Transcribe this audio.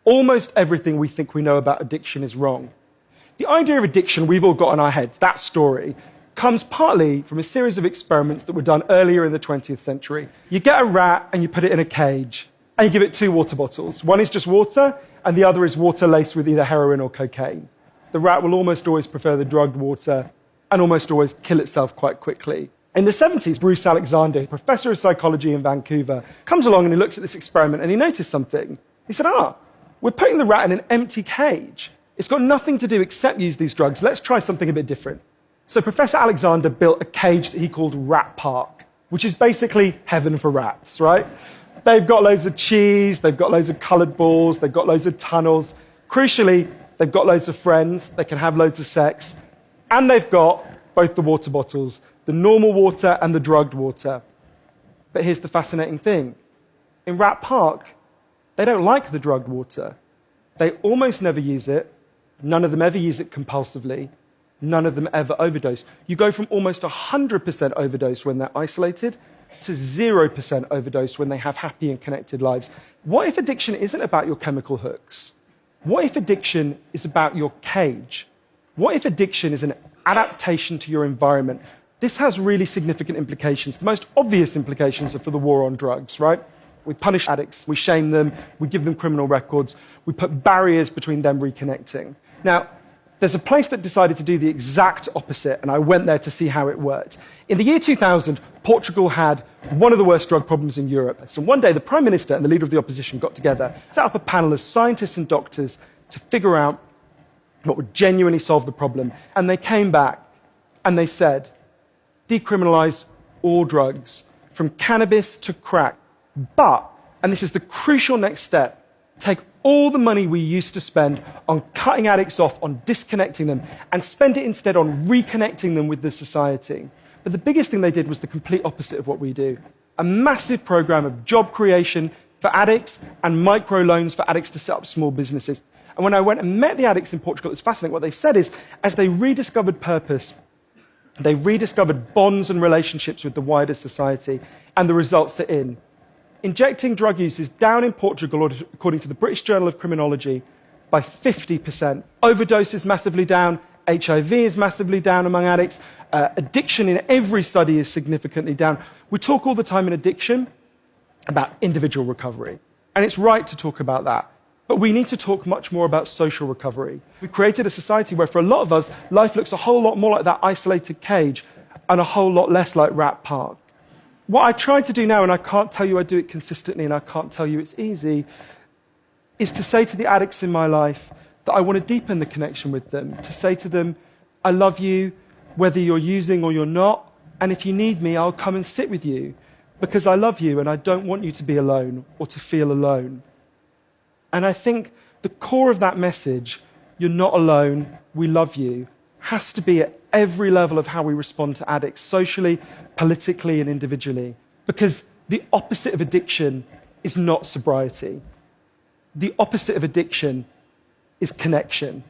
almost everything we think we know about addiction is wrong. The idea of addiction we've all got in our heads, that story, comes partly from a series of experiments that were done earlier in the 20th century. You get a rat and you put it in a cage, and you give it 2 water bottles. One is just water, and the other is water laced with either heroin or cocaine. The rat will almost always prefer the drugged water and almost always kill itself quite quickly. In the 70s, Bruce Alexander, professor of psychology in Vancouver, comes along and he looks at this experiment and he noticed something. He said, we're putting the rat in an empty cage. It's got nothing to do except use these drugs. Let's try something a bit different. So Professor Alexander built a cage that he called Rat Park, which is basically heaven for rats, right? They've got loads of cheese, they've got loads of coloured balls, they've got loads of tunnels. Crucially, they've got loads of friends, they can have loads of sex, and they've got both the water bottles, the normal water and the drugged water. But here's the fascinating thing. In Rat Park, they don't like the drugged water. They almost never use it. None of them ever use it compulsively. None of them ever overdose. You go from almost 100% overdose when they're isolated to 0% overdose when they have happy and connected lives. What if addiction isn't about your chemical hooks? What if addiction is about your cage? What if addiction is an adaptation to your environment? This has really significant implications. The most obvious implications are for the war on drugs, right? We punish addicts, we shame them, we give them criminal records, we put barriers between them reconnecting. Now, there's a place that decided to do the exact opposite, and I went there to see how it worked. In the year 2000, Portugal had one of the worst drug problems in Europe. So one day, the Prime Minister and the leader of the opposition got together, set up a panel of scientists and doctors to figure out what would genuinely solve the problem. And they came back and they said, decriminalize all drugs, from cannabis to crack. But, and this is the crucial next step, take all the money we used to spend on cutting addicts off, on disconnecting them, and spend it instead on reconnecting them with the society. But the biggest thing they did was the complete opposite of what we do. A massive program of job creation for addicts and microloans for addicts to set up small businesses. And when I went and met the addicts in Portugal, it's fascinating. What they said is, as they rediscovered purpose, they rediscovered bonds and relationships with the wider society, and the results are in. Injecting drug use is down in Portugal, according to the British Journal of Criminology, by 50%. Overdose is massively down. HIV is massively down among addicts. Addiction in every study is significantly down. We talk all the time in addiction about individual recovery, and it's right to talk about that. But we need to talk much more about social recovery. We created a society where, for a lot of us, life looks a whole lot more like that isolated cage and a whole lot less like Rat Park. What I try to do now, and I can't tell you I do it consistently, and I can't tell you it's easy, is to say to the addicts in my life that I want to deepen the connection with them, to say to them, I love you, whether you're using or you're not, and if you need me, I'll come and sit with you, because I love you and I don't want you to be alone or to feel alone. And I think the core of that message, you're not alone, we love you, has to be at every level of how we respond to addicts, socially, politically, and individually. Because the opposite of addiction is not sobriety. The opposite of addiction is connection.